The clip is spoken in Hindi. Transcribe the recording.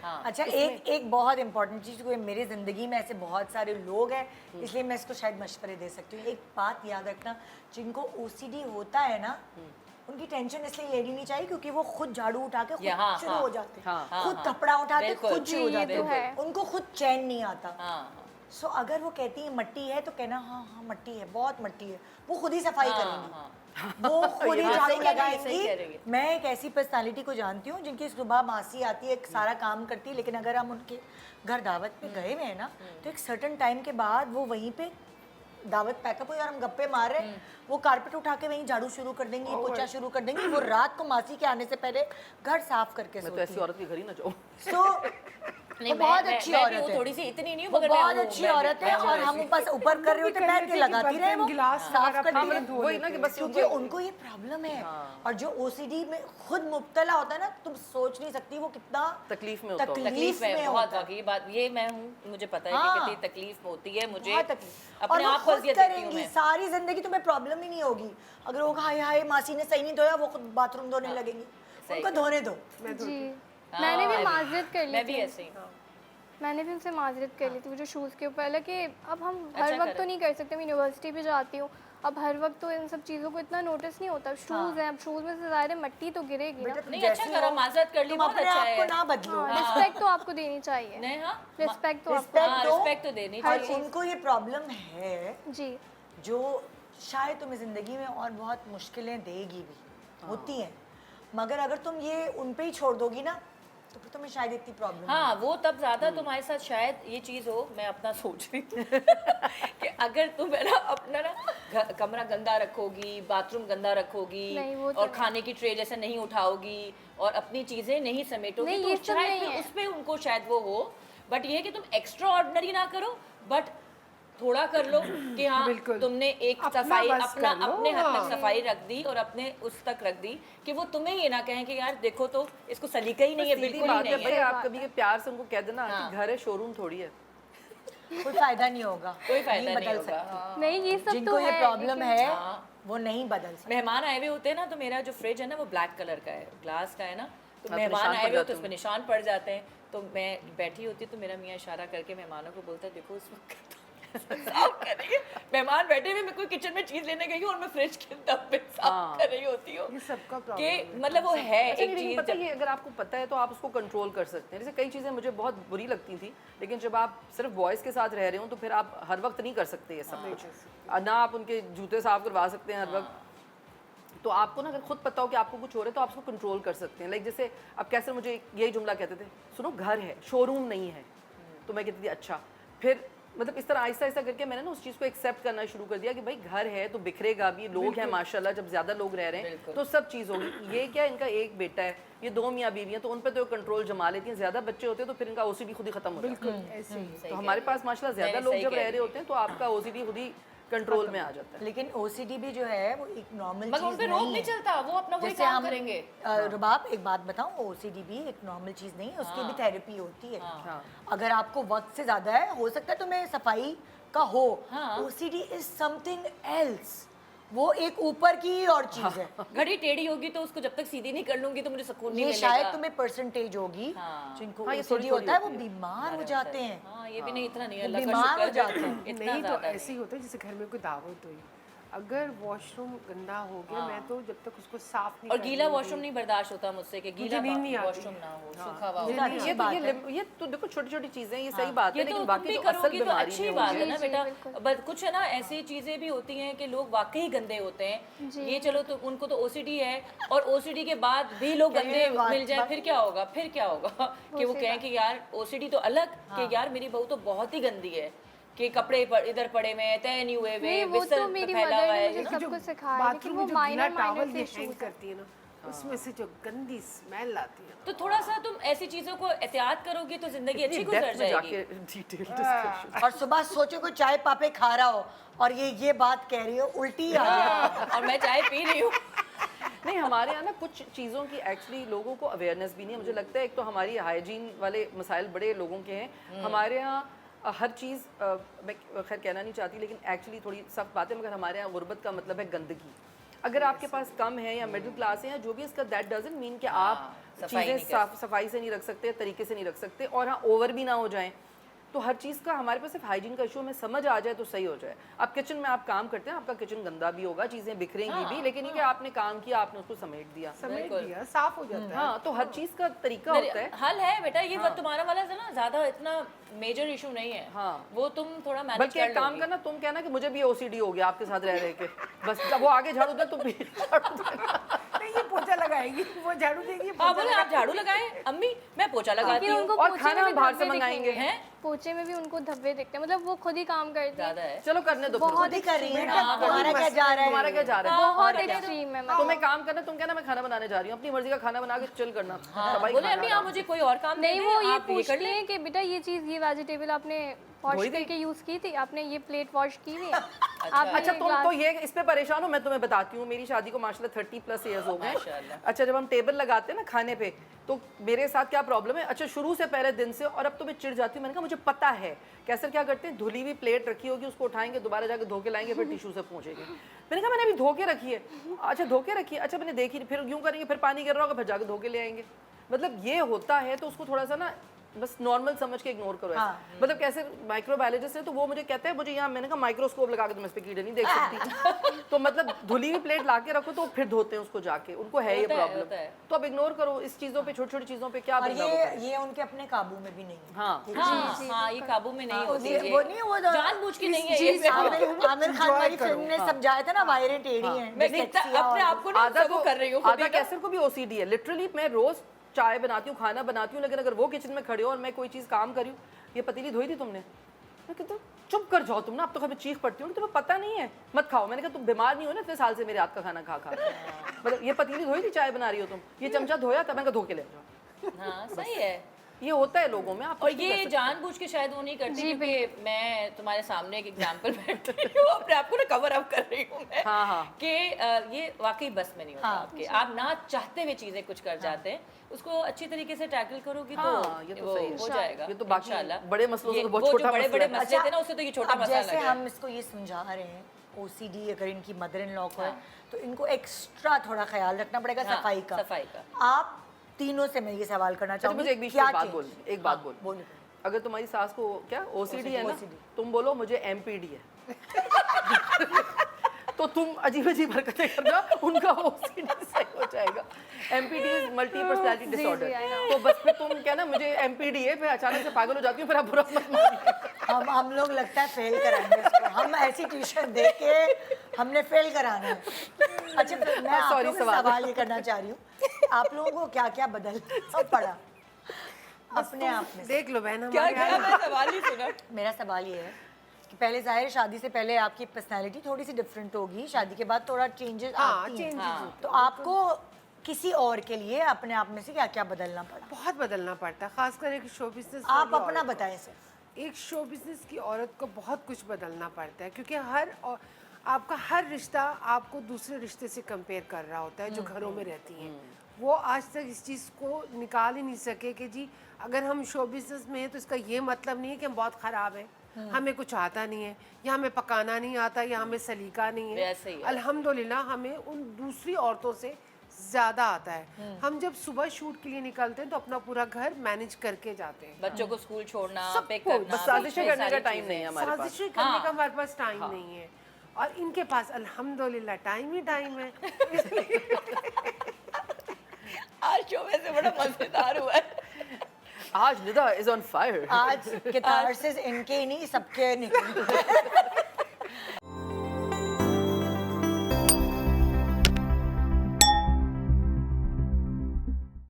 हाँ, अच्छा, एक बहुत इंपॉर्टेंट चीज़, कोई मेरी ज़िंदगी में ऐसे बहुत सारे लोग हैं, इसलिए मैं इसको शायद मशवरे दे सकती हूँ। एक बात याद रखना, जिनको ओसीडी होता है ना, उनकी टेंशन इसलिए लेनी नहीं चाहिए क्योंकि वो खुद झाड़ू उठा के खुद हाँ, शुरू हाँ, हो जाते हैं, हाँ, खुद हाँ, कपड़ा उठा के बिल्कुल, खुद शुरू हो जी, ये जाते तो हैं, है। उनको खुद चैन नहीं आता। हाँ, सो अगर वो कहती है मट्टी है तो कहना हाँ हाँ मट्टी है, बहुत मट्टी है, वो खुद ही सफाई हाँ, करेंगी, हाँ। वो खुद ही हाँ, झाड़ू सही कह रही है, सही कह रही लगाएंगी। है। मैं एक ऐसी पर्सनालिटी को जानती हूँ जिनकी सुबह मासी आती है, सारा काम करती है, लेकिन अगर हम उनके घर दावत पे गए हुए हैं ना, तो एक सर्टन टाइम के बाद वो वहीं पे दावत पैकअप हुई और हम गप्पे मार रहे हैं, वो कारपेट उठा के वहीं झाड़ू शुरू कर देंगी, पोछा शुरू कर देंगी, वो रात को मासी के आने से पहले घर साफ करके मैं तो सोती ऐसी है। औरत के घर ही ना जाऊँ। सो नहीं, वो बहुत मैं- अच्छी मैं भी औरत हूँ, है, थोड़ी सी इतनी नहीं हूँ वो मगर मैं बहुत हूँ, अच्छी मैं भी- औरत है, मैं और हूँ हम ऐसी। बस ऊपर कर रहे होते पैर के लगाती रहे, वो साफ कर हाँ, दी मतलब वही ना कि बस क्योंकि उनको ये प्रॉब्लम है। और जो ओसीडी में खुद मुब्तला होता है ना, तुम सोच नहीं सकती वो कितना तकलीफ में होता होगा। तकलीफ में बहुत होता है। वाकई, ये बात ये मैं हूँ, मुझे पता है हाँ। कि कितनी तकलीफ होती है मुझे, बहुत तकलीफ, और अपने वो आप को खुद अजियत देती हूँ करेंगी मैं। सारी जिंदगी, तुम्हें प्रॉब्लम ही नहीं होगी। अगर वो हाय हाय मासी ने सही नहीं धोया, वो खुद बाथरूम धोने लगेंगी, सही उनको धोने दो। जी, हाँ, मैंने भी मैं माजरत कर ली मैं भी थी। ऐसे ही। मैंने भी उनसे माजरत कर ली थी वो जो शूज़ के ऊपर। हालांकि अब हम अच्छा हर वक्त करा। तो नहीं कर सकते, मैं यूनिवर्सिटी भी जाती हूँ, अब हर वक्त तो इन सब चीज़ों को इतना नोटिस नहीं होता। शूज़ हैं, अब शूज़ में से ज़ाहिर है मट्टी तो गिरेगी ना। बेटा, तुम नहीं, अच्छा जैसी करा, हो, माजरत कर ली, तुम बहुत अपने अच्छा आप को है। ना बदलो, रिस्पेक्ट तो आपको देनी चाहिए, नहीं, हाँ, रिस्पेक्ट तो आपको। रिस्पेक्ट हाँ, दो। रिस्पेक्ट तो देनी और चाहिए। इनको ये प्रॉब्लम है जी, जो शायद तुम्हें ज़िंदगी में और बहुत मुश्किलें देगी भी, होती हैं, मगर अगर तुम ये उन पे ही छोड़ दोगी ना, तो फिर तुम्हें शायद इतनी प्रॉब्लम हाँ, वो तब ज्यादा तुम्हारे साथ शायद ये चीज हो, मैं अपना सोच रही हूँ कि अगर तुम है ना अपना ना कमरा गंदा रखोगी, बाथरूम गंदा रखोगी, नहीं, वो तो और नहीं। खाने की ट्रे जैसे नहीं उठाओगी और अपनी चीजें नहीं समेटोगी, नहीं, तो ये सब शायद नहीं फिर है। उस पे उनको शायद वो हो। बट ये है कि तुम एक्स्ट्रा ऑर्डिनरी ना करो, बट थोड़ा कर लो कि हाँ बिल्कुल। तुमने एक अपना सफाई बस अपना कर लो, अपने हद हाँ। तक सफाई रख दी और अपने उस तक रख दी कि वो तुम्हें ये ना कहें कि यार देखो तो इसको सलीका ही नहीं है, सीधी बिल्कुल ही बात है नहीं भाई, है। आप कभी के प्यार से उनको कह देना हाँ। कि घर है, शोरूम थोड़ी है। कोई फायदा नहीं होगा, कोई फायदा नहीं बदल होगा। सकती। नहीं ये सब जिनको तो ये है, प्रॉब्लम लेकिन- है हाँ। वो नहीं बदल सकते। मेहमान आए हुए होते हैं ना, तो मेरा जो फ्रिज है ना वो ब्लैक कलर का है, ग्लास का है ना, तो तो मेहमान निशान आए पड़ हुए होते जाते हैं, उस पर निशान पड़ जाते हैं। तो मैं बैठी होती तो मेरा मियाँ इशारा करके मेहमानों को बोलता है देखो इस वक्त साफ कर रही है। मेहमान बैठे हुए, मैं कोई किचन में चीज लेने गई हूँ और मैं फ्रिज के डब्बे साफ कर रही होती हूँ ये सबका कि प्रॉब्लम है। मतलब वो है अच्छा, एक नहीं, लेकिन चीज पता है, ये अगर आपको पता है तो आप उसको कंट्रोल कर सकते हैं। जैसे कई चीज़ें मुझे बहुत बुरी लगती थी, लेकिन जब आप सिर्फ बॉयज़ के साथ रह रहे हो तो फिर आप हर वक्त नहीं कर सकते ये सब कुछ। ना आप उनके जूते साफ करवा सकते हैं हर वक्त। तो आपको ना अगर खुद पता हो कि आपको कुछ हो रहा है तो आप उसको कंट्रोल कर सकते हैं। लाइक जैसे अब कैसे मुझे यही जुमला कहते थे, सुनो घर है, शोरूम नहीं है। तो मैं कहती थी अच्छा, फिर मतलब इस तरह आहिस्ता आहिस्ता करके मैंने ना उस चीज़ को एक्सेप्ट करना शुरू कर दिया कि भाई घर है तो बिखरेगा भी, लोग हैं माशाल्लाह, जब ज़्यादा लोग रह रहे हैं तो सब चीज़ होगी। ये क्या, इनका एक बेटा है, ये 2 मियाँ बीवी हैं, तो उन पर तो कंट्रोल जमा लेती हैं। ज़्यादा बच्चे होते हैं तो फिर इनका ओसीडी खुद ही खत्म हो जाता है। ऐसे ही तो हमारे पास माशाल्लाह ज़्यादा मैंने लोग सही जब कह रह दी। रहे होते हैं तो आपका ओसीडी खुद ही कंट्रोल में आ जाता है। लेकिन ओसीडी भी जो है वो एक नॉर्मल मगर उन चीज पे रोक नहीं नहीं है। चलता, वो अपना वही जैसे काम हम करेंगे। रुबाब, एक बात बताऊं, ओसीडी भी एक नॉर्मल चीज नहीं है, उसकी भी थेरेपी होती है। हाँ। अगर आपको वक्त से ज्यादा है, हो सकता है तुम्हें सफाई का हो, हाँ। ओसीडी इज समथिंग एल्स, वो एक ऊपर की ही और चीज है। घड़ी टेढ़ी होगी तो उसको जब तक सीधी नहीं कर लूंगी तो मुझे सुकून नहीं ये मिलेगा। शायद तुम्हें परसेंटेज होगी, हाँ। जिनको हाँ, ये ओसीडी थोड़ी-थोड़ी होता है वो होती है। बीमार हो जाते हैं। हाँ, ये भी नहीं, इतना नहीं, वो अल्लाह का बीमार शुक्र हो है, जाते हैं। इतना नहीं तो ज़्यादा ऐसे ही होता है, जैसे घर में कोई दावत हुई, अगर वॉशरूम गंदा हो गया, मैं तो जब तक उसको साफ नहीं और कर गीला लूंगी- वॉशरूम नहीं बर्दाश्त होता मुझसे कि गीला नींद नहीं आती। वॉशरूम ना हो, सूखा हुआ हो। मुझे नहीं ये तो बात है। ये तो देखो छोटी छोटी चीजें, ये सही बात है, ये लेकिन तो बाकी तुम जो भी असल करोगी तो बीमारी अच्छी में बात होगी- है ना जी, बेटा। बिल्कुल। बट कुछ है ना ऐसी चीजें भी होती हैं कि लोग वाकई गंदे होते हैं। जी। ये चलो तो उनको तो ओसीडी है, और ओसीडी के बाद भी लोग गंदे मिल जाए, फिर क्या होगा, फिर क्या होगा कि वो कहें कि यार ओसीडी तो अलग, कि यार मेरी बहू तो बहुत ही गंदी है, कि कपड़े इधर पड़े हुए हैं, तय नहीं हुए हुए, नहीं, वो बिस्तर तो मेरी फैला मदर हुआ ने है, मुझे you know? सब जो कुछ सिखाया, लेकिन बाथरूम वो में जो गीला माइनर टॉवल माइनर ये से हैंग इश्यूज करती है ना, उसमें से जो गंदी स्मेल आती है, तो थोड़ा सा तुम ऐसी चीजों को एहतियात करोगी तो जिंदगी अच्छी इतनी गुजर depth में जाएगी। जाके डिटेल डिस्कशन। और सुबह सोचो कोई चाय पापे खा रहा हो और ये बात कह रही हो, उल्टी आ जाए। और मैं चाय पी रही हूँ। नहीं, हमारे यहाँ ना कुछ चीज़ों की एक्चुअली लोगों को अवेयरनेस भी नहीं है। मुझे लगता है एक तो हमारी हाइजीन वाले मसाइल बड़े लोगों के हैं। हमारे यहाँ हर चीज़ मैं खैर कहना नहीं चाहती, लेकिन एक्चुअली थोड़ी सख्त बात है, मगर हमारे यहाँ गुर्बत का मतलब है गंदगी। अगर आपके पास कम है या मिडिल क्लास है या जो भी, इसका दैट डजंट मीन कि आप सफाई नहीं चीज़ें सफाई से नहीं रख सकते, तरीके से नहीं रख सकते, और हाँ ओवर भी ना हो जाएं। तो हर चीज़ का हमारे पास सिर्फ हाइजीन का इशू में समझ आ जाए तो सही हो जाए। आप किचन में आप काम करते हैं, आपका किचन गंदा भी होगा, चीज़ें बिखरेंगी भी, लेकिन ये कि आपने काम किया, आपने उसको समेट दिया। समेट दिया, साफ हो जाता है। हाँ, तो हर चीज़ का तरीका होता है। हल है बेटा, ये तुम्हारा वाला ना ज्यादा इतना मेजर इशू नहीं है। हाँ। वो तुम थोड़ा मैनेज बल्कि कर एक काम लोगी। करना, तुम कहना कि मुझे भी ओसीडी हो गया आपके साथ रह के, बस जब वो आगे झाड़ू दे तुम भी झाड़ू देना। नहीं, ये पोछा लगाएगी, वो झाड़ू देगी, ये हाँ पोछा बोले आप झाड़ू लगाएं, अम्मी मैं पोछा लगाती फिर हूँ। उनको और पोछे खाना में हम भी बाहर से धब्बे मंगाएंगे। दिखेंगे। हैं? पोछे में भी उनको धब्बे दिखते हैं, मतलब वो खुद ही काम करते हैं। ज्यादा है। चलो करने दो फिर। खुद ही कर रही है हाँ, ना, तुम्हारा क्या जा रहा है? तुम्हारा क्या जा रहा है? बहुत एक्सट्रीम है, तुम एक काम करना, तुम कहना मैं खाना बनाने जा रही हूँ, अपनी मर्जी का खाना बना के चिल करना। दवाई बोले खाना अम्मी आराम आप मुझे कोई और काम नहीं दे वो दें, ये आप ये कर पूछती लें। है कि बेटा ये चीज़, ये वेजिटेबल आपने वॉश धोई थी? करके यूज़ की थी, आपने ये प्लेट वॉश की हुई है। अच्छा तुम तो ये इस पे परेशान हो, मैं तुम्हें बताती हूँ। मेरी शादी को माशाल्लाह 30+ ईयर्स हो गए। माशाल्लाह। अच्छा जब हम टेबल लगाते हैं ना खाने पे, तो मेरे साथ क्या प्रॉब्लम है, अच्छा शुरू से पहले दिन से, और अब तो मैं चिढ़ जाती हूँ। मैंने कहा मुझे पता है कैसर क्या करते हैं, धुली हुई प्लेट रखी होगी, उसको उठाएंगे, दोबारा जाकर धो के लाएंगे, फिर टिश्यू से पोंछेंगे। मैंने कहा मैंने अभी धो के रखी है। अच्छा धो के रखी है, अच्छा मैंने देखी, फिर यूँ करेंगे, फिर पानी गिर रहा होगा, फिर जाकर धो के ले आएंगे। मतलब ये होता है, तो उसको थोड़ा सा ना बस नॉर्मल समझ के इग्नोर करो ऐसे। मतलब कैसे माइक्रोबायोलॉजिस्ट है, तो वो मुझे कहता है मुझे यहाँ, मैंने कहा माइक्रोस्कोप लगा के तुम इस पे कीड़े नहीं देख सकती। तो मतलब धुली हुई प्लेट ला के रखो, तो फिर धोते हैं उसको जाके, उनको है ये होता प्रॉब्लम। है। तो अब इग्नोर करो इस चीज़ों पे, छोटी छोटी चीज़ों पे क्या और बदलाव होता है। ये उनके अपने काबू में भी नहीं है। हाँ हाँ ये काबू में नहीं होती ये वो नहीं वो जानबूझ के नहीं है ये। आमिर खान वाली फिल्म ने समझाया था ना, वायरें टेढ़ी हैं, मैं अपने आप को ना आधा सबको कर रही हूँ आधा कैसर को भी ओसीडी है। लिटरली मैं रोज चाय बनाती हूँ, खाना बनाती हूँ, लेकिन अगर वो किचन में खड़े हो और मैं कोई चीज़ काम करी हूँ, ये पतीली धोई थी तुमने, मैं कहता हूँ चुप कर जाओ तुम ना, अब तो कभी चीख पड़ती हूँ, तुम्हें पता नहीं है मत खाओ। मैंने कहा तुम बीमार नहीं हो ना इतने साल से मेरे हाथ का खाना खा खा। मतलब ये पतीली धोई थी, चाय बना रही हो तुम, ये चमचा धोया था, मैंने कहा धो के ले जाओ। हाँ सही है। ये होता है लोगों में। आप और ये जानबूझ के शायद वो नहीं करती, क्योंकि मैं तुम्हारे सामने एक एग्जांपल बैठ रही हूँ, अपने आप को ना कवर अप कर रही हूँ मैं। हाँ, हाँ। कि ये वाकई बस में नहीं होता आपके, आप ना चाहते हुए चीजें कुछ कर जाते हैं, उसको अच्छी तरीके से टैकल करोगी तो हाँ, ये तो वो सही है। हो जाएगा। ये तो बाकी इंशाल्लाह। बड़े मसलों से ये तो बहुत वो जो छोटा बड़े मसला बड़े है। मसले थे ना, उससे तो ये छोटा अब मसला जैसे लग रहा है। हम इसको ये समझा रहे हैं, ओसीडी अगर इनकी मदर इन लॉ को है तो इनको एक्स्ट्रा थोड़ा ख्याल रखना पड़ेगा हाँ, सफाई का। सफाई का। आप तीनों से मैं ये सवाल करना अच्छा चाहूंगी, मुझे एक बीच क्या में बात change? बोल, एक बात हाँ, बोल। बोलिए। अगर तुम्हारी सास को क्या ओसीडी है ना, OCD। तुम बोलो मुझे एमपीडी है। तो तुम अजीब अजीब हरकतें करना, उनका ओसीडी सही हो जाएगा। MPD is multi personality disorder. तो बस फिर तुम कहना मुझे एमपीडी है, फिर अचानक से पागल हो जाती हूँ, फिर आप बुरा मत मानिए। हम लोग लगता है फेल कराएंगे इसको, हम ऐसी ट्यूशन दे के हमने फेल कराना है। अच्छा फिर मैं आप Sorry, लोगों से सवाल ये करना चाह रही हूँ, आप लोगों को क्या क्या बदलना पड़ा अपने आप में? देख लो बहन, क्या हमारे क्या यहाँ मैं सवाल ही सुना। मेरा सवाल ये है कि पहले जाहिर शादी से पहले आपकी पर्सनालिटी थोड़ी सी डिफरेंट होगी, शादी के बाद थोड़ा चेंजेस हाँ आती हैं। चेंजेस तो आपको किसी और के लिए अपने आप में से क्या क्या बदलना पड़ा? बहुत बदलना पड़ता है, खासकर एक शो बिजनेस आप अपना बताएं सर। एक शो बिजनेस की औरत को बहुत कुछ बदलना पड़ता है, क्योंकि आपका हर रिश्ता आपको दूसरे रिश्ते से कंपेयर कर रहा होता है जो घरों में रहती हैं। वो आज तक इस चीज़ को निकाल ही नहीं सके कि जी अगर हम शो बिजनेस में हैं तो इसका ये मतलब नहीं है कि हम बहुत ख़राब हैं, हमें कुछ आता नहीं है, या हमें पकाना नहीं आता, या हमें सलीका नहीं वैसे ही है। है। अल्हम्दुलिल्लाह हमें उन दूसरी औरतों से ज़्यादा आता है। हम जब सुबह शूट के लिए निकलते हैं तो अपना पूरा घर मैनेज करके जाते हैं। बच्चों को स्कूल छोड़ना, सब पिक कुछ, करना, बस साजिशें ये करने का सारी टाइम नहीं है हमारे पास। साजिशें करने का हमारे पास टाइम नहीं है, और इनके पास अल्हम्दुलिल्लाह टाइम ही टाइम है। आज शो में से बड़ा मजेदार हुआ है। आज निदा इज ऑन फायर। आज कैथारसिस इनके ही नहीं सबके निकले।